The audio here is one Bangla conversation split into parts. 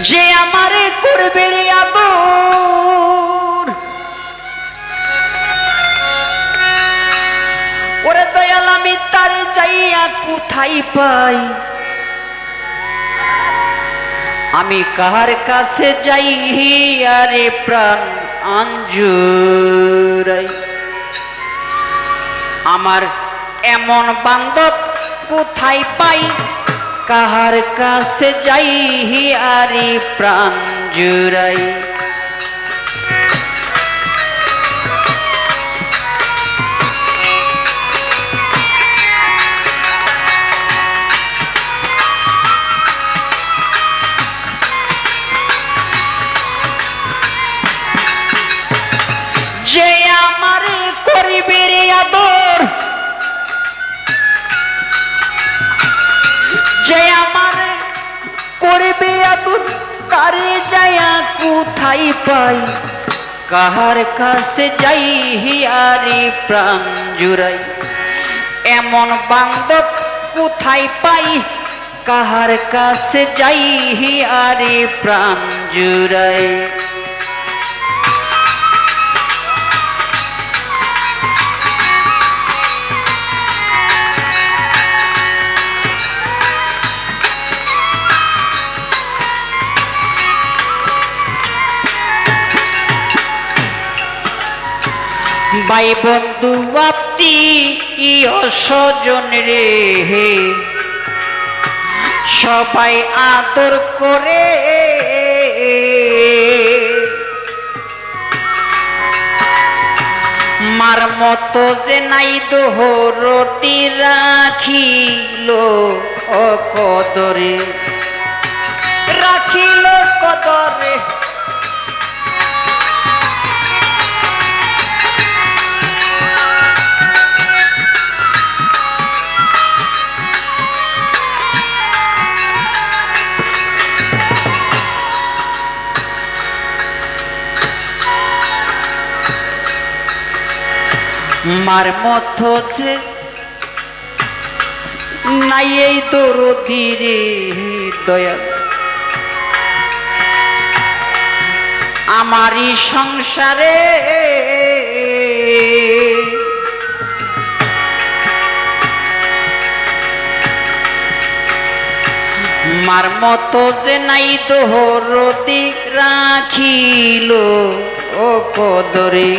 যে আমারে করবে রে আদর, ওরে দয়াল আমি তারে যাইয়া কোথায় পাই, আমি কার কাছে যাই আরে প্রাণ আঞ্জুরাই। আমার এমন বান্ধব কোথায় পাই, কাহার কাছে যাই আরে প্রাণ জুড়াই। যে আমারে করিবে রে আদর, যে আমারে করবে আদর, তারে যায়া কোথায় পাই, কাহার কাছে যাই আরে প্রাণ জুড়াই। এমন বান্ধব কোথায় পাই, কাহার কাছে যাই আরে প্রাণ জুড়াই। ভাই বন্ধু আত্মীয় স্বজন রে সবাই আদর করে, মার মতো যে নাই দোহরতি রাখিল কদরে, রাখিল কদরে। মার মতো যে নাই এই দরদি রে দয়াল, আমারই সংসারে মার মতো যে নাই দরদি রাখিল কদরে।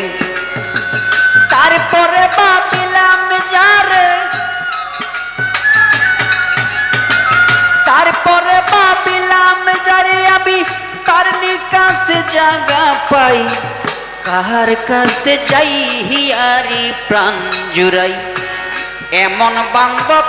তারপরে ভাবিলাম যারে, তারপরে ভাবিলাম যারে আমি তার কাছে জায়গা পাই, কাহার কাছে যাই আরে প্রাণ জুড়াই। এমন বান্ধব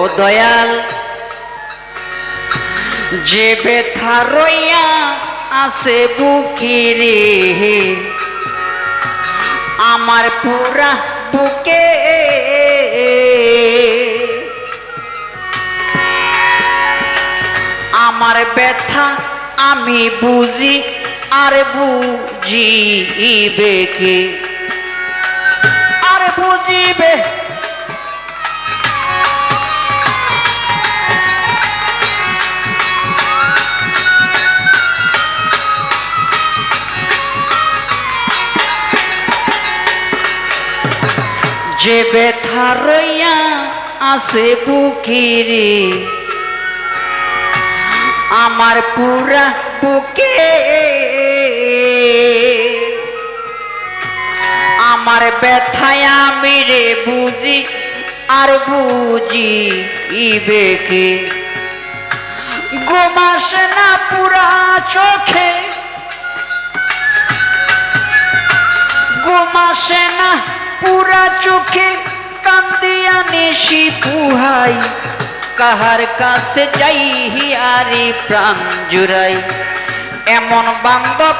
ও দয়াল, যে ব্যথা রইয়া আছে বুকে রে আমার পুরা বুকে, আমার ব্যথা আমি বুঝি আর বুঝিবে কে, আর বুঝিবে। যে ব্যথা রইয়া আছে বুকে রে আমার পুরা বুকে, আমার ব্যথায় আমি রে বুঝি আর বুঝিবে কে। ঘুম আসে না পুরা চোখে, ঘুম আসে না পুরা চোখে, কান্দিয়া নিশি পুহাই, কাহার কাছে যাই আরে প্রাণ জুড়াই। এমন বান্ধব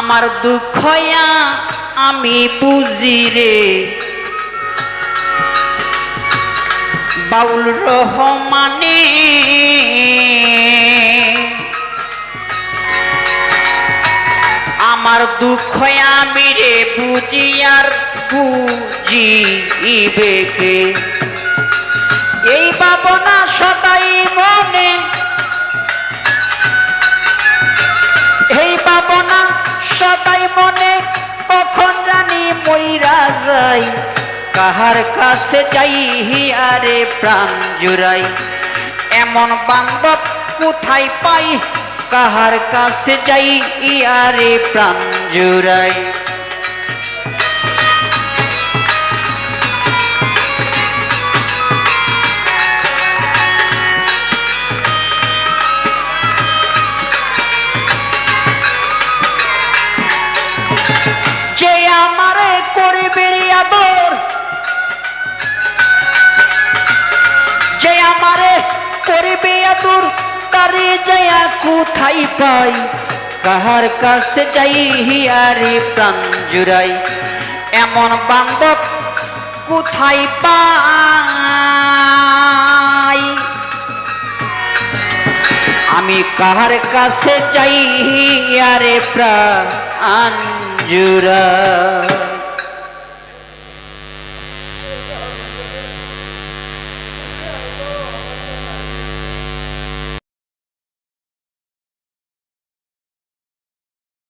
আমার দুঃখয়া আমি বুঝি রে বাউল রহমানে আমার দুঃখয়া আমি রে বুঝি আর বুঝিবে কে এই ভাবনা সদাই মনে এই ভাবনা সদাই মনে কখন জানি মইরা যাই কাহার কাছে যাই আরে প্রাণ জুড়াই এমন বান্ধব কোথায় পাই কাহার কাছে যাই আরে প্রাণ জুড়াই যে আমারে করিবে আদর যে আমারে করিবে আদর তারে যায়া কোথায় পাই কাহার কাছে যাই আরে প্রাণ জুড়াই এমন বান্ধব কোথায় পাই আমি কাহার কাছে যাই আরে প্রাণ জুড়াই